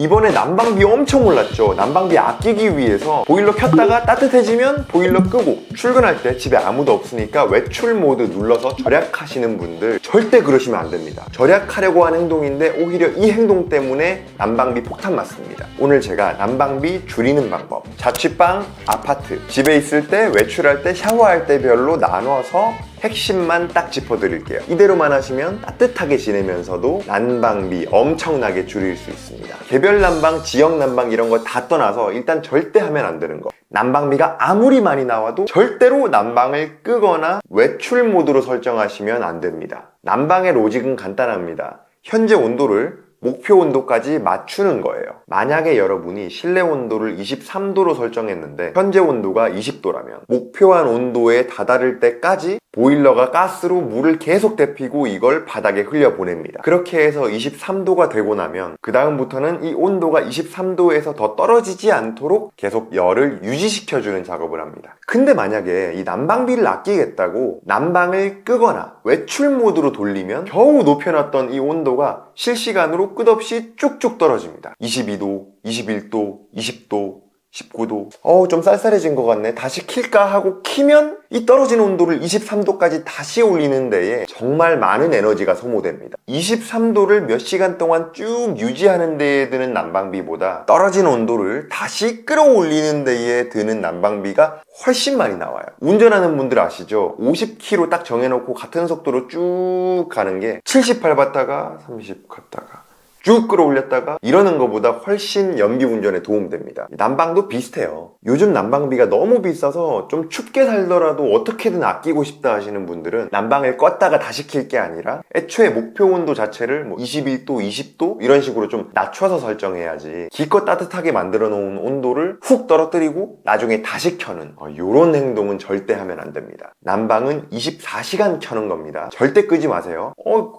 이번에 난방비 엄청 올랐죠. 난방비 아끼기 위해서 보일러 켰다가 따뜻해지면 보일러 끄고 출근할 때 집에 아무도 없으니까 외출 모드 눌러서 절약하시는 분들 절대 그러시면 안 됩니다. 절약하려고 하는 행동인데 오히려 이 행동 때문에 난방비 폭탄 맞습니다. 오늘 제가 난방비 줄이는 방법, 자취방, 아파트, 집에 있을 때, 외출할 때, 샤워할 때 별로 나눠서 핵심만 딱 짚어드릴게요. 이대로만 하시면 따뜻하게 지내면서도 난방비 엄청나게 줄일 수 있습니다. 개별 난방, 지역 난방 이런 거 다 떠나서 일단 절대 하면 안 되는 거, 난방비가 아무리 많이 나와도 절대로 난방을 끄거나 외출 모드로 설정하시면 안 됩니다. 난방의 로직은 간단합니다. 현재 온도를 목표 온도까지 맞추는 거예요. 만약에 여러분이 실내 온도를 23도로 설정했는데 현재 온도가 20도라면 목표한 온도에 다다를 때까지 보일러가 가스로 물을 계속 데피고 이걸 바닥에 흘려보냅니다. 그렇게 해서 23도가 되고 나면 그 다음부터는 이 온도가 23도에서 더 떨어지지 않도록 계속 열을 유지시켜주는 작업을 합니다. 근데 만약에 이 난방비를 아끼겠다고 난방을 끄거나 외출 모드로 돌리면 겨우 높여놨던 이 온도가 실시간으로 끝없이 쭉쭉 떨어집니다. 22도, 21도, 20도, 19도. 좀 쌀쌀해진 것 같네. 다시 킬까 하고 키면 이 떨어진 온도를 23도까지 다시 올리는 데에 정말 많은 에너지가 소모됩니다. 23도를 몇 시간 동안 쭉 유지하는 데에 드는 난방비보다 떨어진 온도를 다시 끌어올리는 데에 드는 난방비가 훨씬 많이 나와요. 운전하는 분들 아시죠? 50km 딱 정해놓고 같은 속도로 쭉 가는 게 70 밟았다가 30 갔다가 쭉 끌어올렸다가 이러는 것보다 훨씬 연비 운전에 도움됩니다. 난방도 비슷해요. 요즘 난방비가 너무 비싸서 좀 춥게 살더라도 어떻게든 아끼고 싶다 하시는 분들은 난방을 껐다가 다시 킬 게 아니라 애초에 목표 온도 자체를 21도, 20도 이런 식으로 좀 낮춰서 설정해야지 기껏 따뜻하게 만들어 놓은 온도를 훅 떨어뜨리고 나중에 다시 켜는 이런 행동은 절대 하면 안 됩니다. 난방은 24시간 켜는 겁니다. 절대 끄지 마세요.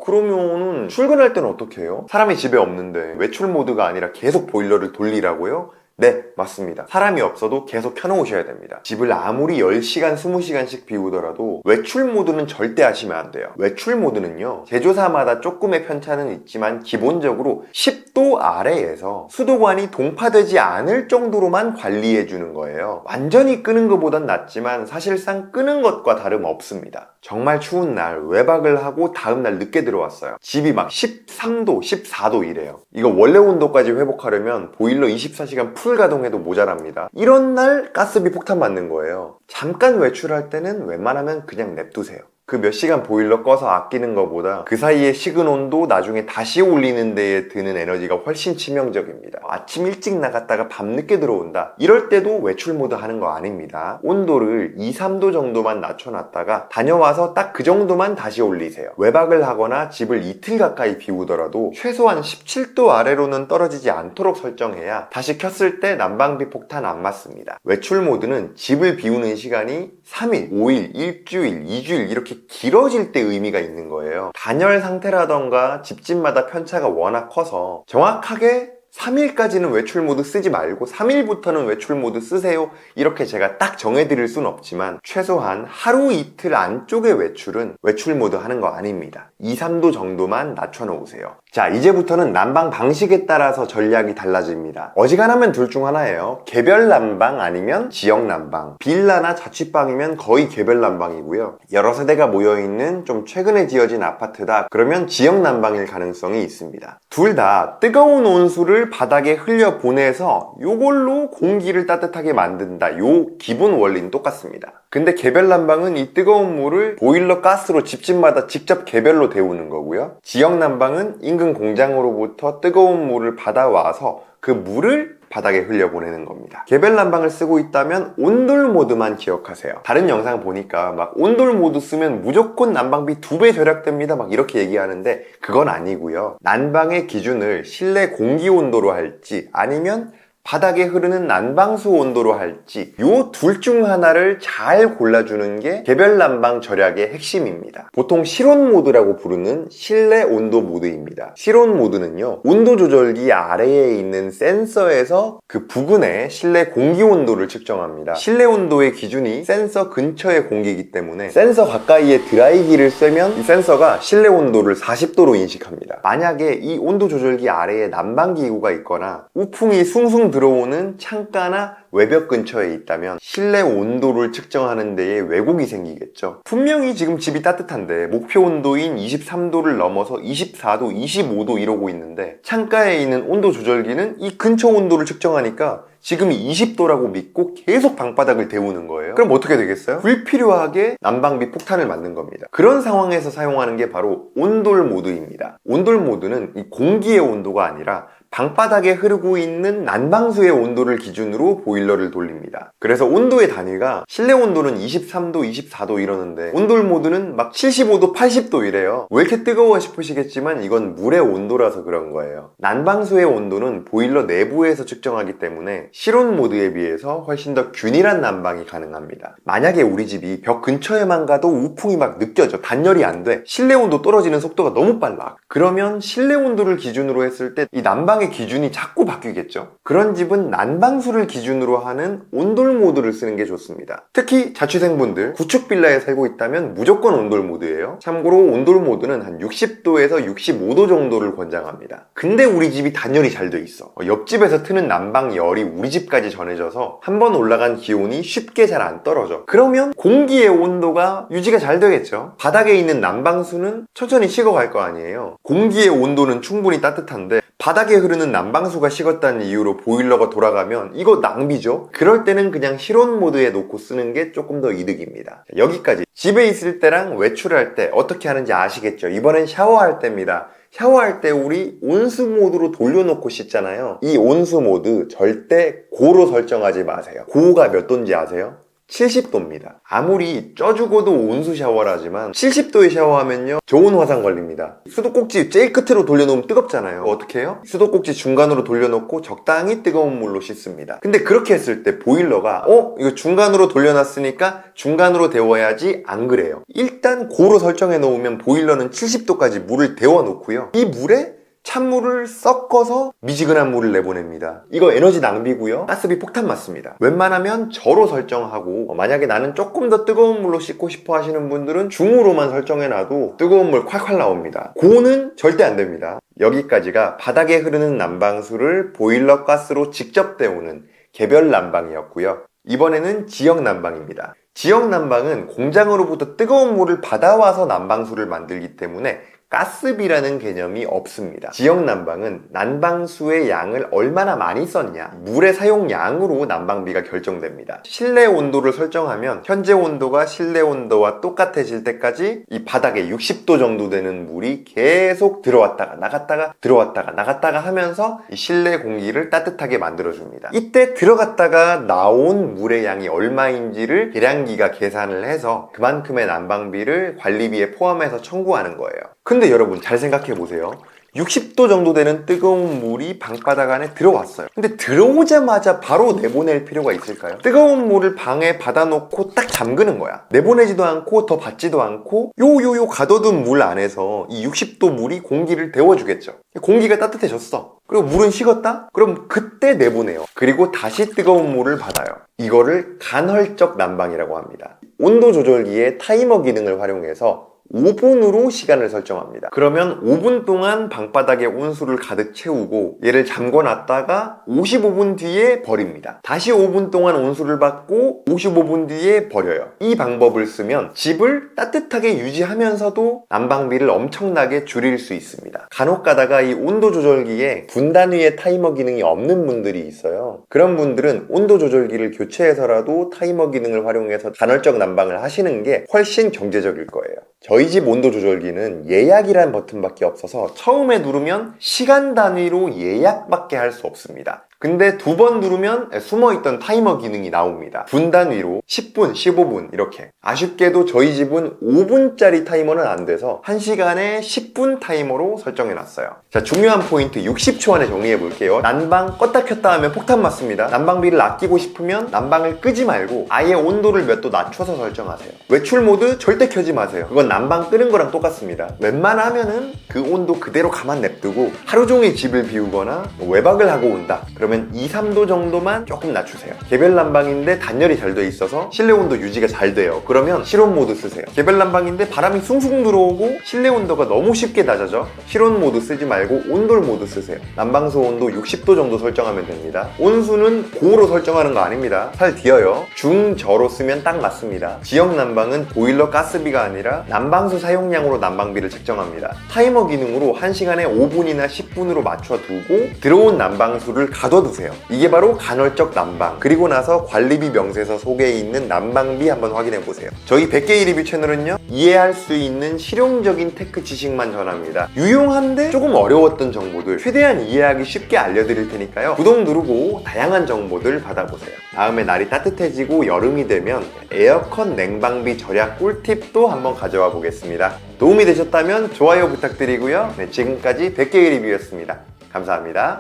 그러면은 출근할 때는 어떻게 해요? 사람이 집에 없는데 외출 모드가 아니라 계속 보일러를 돌리라고요? 네, 맞습니다. 사람이 없어도 계속 켜놓으셔야 됩니다. 집을 아무리 10시간, 20시간씩 비우더라도 외출 모드는 절대 하시면 안 돼요. 외출 모드는요, 제조사마다 조금의 편차는 있지만 기본적으로 10도 아래에서 수도관이 동파되지 않을 정도로만 관리해주는 거예요. 완전히 끄는 것보단 낫지만 사실상 끄는 것과 다름없습니다. 정말 추운 날 외박을 하고 다음날 늦게 들어왔어요. 집이 막 13도, 14도 이래요. 이거 원래 온도까지 회복하려면 보일러 24시간 풀 가동해도 모자랍니다. 이런 날 가스비 폭탄 맞는 거예요. 잠깐 외출할 때는 웬만하면 그냥 냅두세요. 그 몇 시간 보일러 꺼서 아끼는 것보다 그 사이에 식은 온도 나중에 다시 올리는 데에 드는 에너지가 훨씬 치명적입니다. 아침 일찍 나갔다가 밤늦게 들어온다. 이럴 때도 외출 모드 하는 거 아닙니다. 온도를 2, 3도 정도만 낮춰놨다가 다녀와서 딱 그 정도만 다시 올리세요. 외박을 하거나 집을 이틀 가까이 비우더라도 최소한 17도 아래로는 떨어지지 않도록 설정해야 다시 켰을 때 난방비 폭탄 안 맞습니다. 외출 모드는 집을 비우는 시간이 3일, 5일, 일주일, 2주일 이렇게 길어질 때 의미가 있는 거예요. 단열 상태라던가 집집마다 편차가 워낙 커서 정확하게 3일까지는 외출 모드 쓰지 말고 3일부터는 외출 모드 쓰세요 이렇게 제가 딱 정해드릴 순 없지만 최소한 하루 이틀 안쪽의 외출은 외출 모드 하는 거 아닙니다. 2, 3도 정도만 낮춰놓으세요. 자, 이제부터는 난방 방식에 따라서 전략이 달라집니다. 어지간하면 둘 중 하나예요. 개별 난방 아니면 지역 난방. 빌라나 자취방이면 거의 개별 난방이고요. 여러 세대가 모여있는 좀 최근에 지어진 아파트다 그러면 지역 난방일 가능성이 있습니다. 둘 다 뜨거운 온수를 바닥에 흘려보내서 요걸로 공기를 따뜻하게 만든다. 요 기본 원리는 똑같습니다. 근데 개별 난방은 이 뜨거운 물을 보일러 가스로 집집마다 직접 개별로 데우는 거고요. 지역 난방은 인근 공장으로부터 뜨거운 물을 받아와서 그 물을 바닥에 흘려보내는 겁니다. 개별 난방을 쓰고 있다면 온돌 모드만 기억하세요. 다른 영상 보니까 막 온돌 모드 쓰면 무조건 난방비 2배 절약됩니다 막 이렇게 얘기하는데 그건 아니고요. 난방의 기준을 실내 공기 온도로 할지 아니면 바닥에 흐르는 난방수 온도로 할지 요 둘 중 하나를 잘 골라주는 게 개별 난방 절약의 핵심입니다. 보통 실온 모드라고 부르는 실내 온도 모드입니다. 실온 모드는요, 온도 조절기 아래에 있는 센서에서 그 부근의 실내 공기 온도를 측정합니다. 실내 온도의 기준이 센서 근처의 공기이기 때문에 센서 가까이에 드라이기를 쐬면 이 센서가 실내 온도를 40도로 인식합니다. 만약에 이 온도 조절기 아래에 난방기구가 있거나 우풍이 숭숭 들어오는 창가나 외벽 근처에 있다면 실내 온도를 측정하는 데에 왜곡이 생기겠죠. 분명히 지금 집이 따뜻한데 목표 온도인 23도를 넘어서 24도, 25도 이러고 있는데 창가에 있는 온도 조절기는 이 근처 온도를 측정하니까 지금이 20도라고 믿고 계속 방바닥을 데우는 거예요. 그럼 어떻게 되겠어요? 불필요하게 난방비 폭탄을 맞는 겁니다. 그런 상황에서 사용하는 게 바로 온돌 모드입니다. 온돌 모드는 이 공기의 온도가 아니라 방바닥에 흐르고 있는 난방수의 온도를 기준으로 보일러를 돌립니다. 그래서 온도의 단위가 실내 온도는 23도, 24도 이러는데 온돌 모드는 막 75도, 80도 이래요. 왜 이렇게 뜨거워 싶으시겠지만 이건 물의 온도라서 그런 거예요. 난방수의 온도는 보일러 내부에서 측정하기 때문에 실온 모드에 비해서 훨씬 더 균일한 난방이 가능합니다. 만약에 우리 집이 벽 근처에만 가도 우풍이 막 느껴져, 단열이 안 돼, 실내 온도 떨어지는 속도가 너무 빨라, 그러면 실내 온도를 기준으로 했을 때 이 난방의 기준이 자꾸 바뀌겠죠. 그런 집은 난방수를 기준으로 하는 온돌 모드를 쓰는 게 좋습니다. 특히 자취생분들, 구축 빌라에 살고 있다면 무조건 온돌 모드예요. 참고로 온돌 모드는 한 60도에서 65도 정도를 권장합니다. 근데 우리 집이 단열이 잘 돼 있어. 옆집에서 트는 난방 열이 우리 집까지 전해져서 한번 올라간 기온이 쉽게 잘 안 떨어져. 그러면 공기의 온도가 유지가 잘 되겠죠. 바닥에 있는 난방수는 천천히 식어갈 거 아니에요. 공기의 온도는 충분히 따뜻한데 바닥에 흐르는 난방수가 식었다는 이유로 보일러가 돌아가면 이거 낭비죠. 그럴 때는 그냥 실온 모드에 놓고 쓰는 게 조금 더 이득입니다. 여기까지. 집에 있을 때랑 외출할 때 어떻게 하는지 아시겠죠? 이번엔 샤워할 때입니다. 샤워할 때 우리 온수 모드로 돌려놓고 씻잖아요. 이 온수 모드 절대 고로 설정하지 마세요. 고가 몇 도인지 아세요? 70도입니다. 아무리 쪄주고도 온수 샤워를 하지만 70도에 샤워하면요, 좋은 화상 걸립니다. 수도꼭지 제일 끝으로 돌려놓으면 뜨겁잖아요. 어떻게 해요? 수도꼭지 중간으로 돌려놓고 적당히 뜨거운 물로 씻습니다. 근데 그렇게 했을 때 보일러가 이거 중간으로 돌려놨으니까 중간으로 데워야지, 안 그래요. 일단 고로 설정해 놓으면 보일러는 70도까지 물을 데워 놓고요, 이 물에 찬물을 섞어서 미지근한 물을 내보냅니다. 이거 에너지 낭비고요, 가스비 폭탄 맞습니다. 웬만하면 저로 설정하고, 만약에 나는 조금 더 뜨거운 물로 씻고 싶어 하시는 분들은 중으로만 설정해놔도 뜨거운 물 콸콸 나옵니다. 고는 절대 안 됩니다. 여기까지가 바닥에 흐르는 난방수를 보일러 가스로 직접 데우는 개별 난방이었고요. 이번에는 지역 난방입니다. 지역 난방은 공장으로부터 뜨거운 물을 받아와서 난방수를 만들기 때문에 가스비라는 개념이 없습니다. 지역 난방은 난방수의 양을 얼마나 많이 썼냐, 물의 사용량으로 난방비가 결정됩니다. 실내 온도를 설정하면 현재 온도가 실내 온도와 똑같아질 때까지 이 바닥에 60도 정도 되는 물이 계속 들어왔다가 나갔다가 들어왔다가 나갔다가 하면서 이 실내 공기를 따뜻하게 만들어줍니다. 이때 들어갔다가 나온 물의 양이 얼마인지를 계량기가 계산을 해서 그만큼의 난방비를 관리비에 포함해서 청구하는 거예요. 근데 여러분 잘 생각해 보세요. 60도 정도 되는 뜨거운 물이 방바닥 안에 들어왔어요. 근데 들어오자마자 바로 내보낼 필요가 있을까요? 뜨거운 물을 방에 받아놓고 딱 잠그는 거야. 내보내지도 않고 더 받지도 않고 요 가둬둔 물 안에서 이 60도 물이 공기를 데워주겠죠. 공기가 따뜻해졌어. 그리고 물은 식었다? 그럼 그때 내보내요. 그리고 다시 뜨거운 물을 받아요. 이거를 간헐적 난방이라고 합니다. 온도 조절기의 타이머 기능을 활용해서 5분으로 시간을 설정합니다. 그러면 5분 동안 방바닥에 온수를 가득 채우고 얘를 잠궈놨다가 55분 뒤에 버립니다. 다시 5분 동안 온수를 받고 55분 뒤에 버려요. 이 방법을 쓰면 집을 따뜻하게 유지하면서도 난방비를 엄청나게 줄일 수 있습니다. 간혹 가다가 이 온도 조절기에 분단위의 타이머 기능이 없는 분들이 있어요. 그런 분들은 온도 조절기를 교체해서라도 타이머 기능을 활용해서 간헐적 난방을 하시는 게 훨씬 경제적일 거예요. 저희 집 온도 조절기는 예약이란 버튼밖에 없어서 처음에 누르면 시간 단위로 예약밖에 할 수 없습니다. 근데 2번 누르면 숨어있던 타이머 기능이 나옵니다. 분 단위로 10분, 15분 이렇게. 아쉽게도 저희 집은 5분짜리 타이머는 안 돼서 1시간에 10분 타이머로 설정해놨어요. 자, 중요한 포인트 60초 안에 정리해 볼게요. 난방 껐다 켰다 하면 폭탄 완전 맞습니다. 난방비를 아끼고 싶으면 난방을 끄지 말고 아예 온도를 몇 도 낮춰서 설정하세요. 외출 모드 절대 켜지 마세요. 그건 난방 끄는 거랑 똑같습니다. 웬만하면은 그 온도 그대로 가만 냅두고 하루 종일 집을 비우거나 외박을 하고 온다 그러면 2, 3도 정도만 조금 낮추세요. 개별 난방인데 단열이 잘 돼 있어서 실내 온도 유지가 잘 돼요. 그러면 실온 모드 쓰세요. 개별 난방인데 바람이 숭숭 들어오고 실내 온도가 너무 쉽게 낮아져. 실온 모드 쓰지 말고 온돌 모드 쓰세요. 난방소 온도 60도 정도 설정하면 됩니다. 온수는 고로 설정하는 거 아닙니다. 살 뒤어요. 중저로 쓰면 딱 맞습니다. 지역 난방은 보일러 가스비가 아니라 난방수 사용량으로 난방비를 책정합니다. 타이머 기능으로 1시간에 5분이나 10분으로 맞춰두고 들어온 난방수를 가둬두세요. 이게 바로 간헐적 난방. 그리고 나서 관리비 명세서 속에 있는 난방비 한번 확인해보세요. 저희 100개의 리뷰 채널은요, 이해할 수 있는 실용적인 테크 지식만 전합니다. 유용한데 조금 어려웠던 정보들 최대한 이해하기 쉽게 알려드릴 테니까요. 구독 누르고 다양한 정보들 받아보세요. 다음에 날이 따뜻해지고 여름이 되면 에어컨 냉방비 절약 꿀팁도 한번 가져와 보겠습니다. 도움이 되셨다면 좋아요 부탁드리고요. 네, 지금까지 100개의 리뷰였습니다. 감사합니다.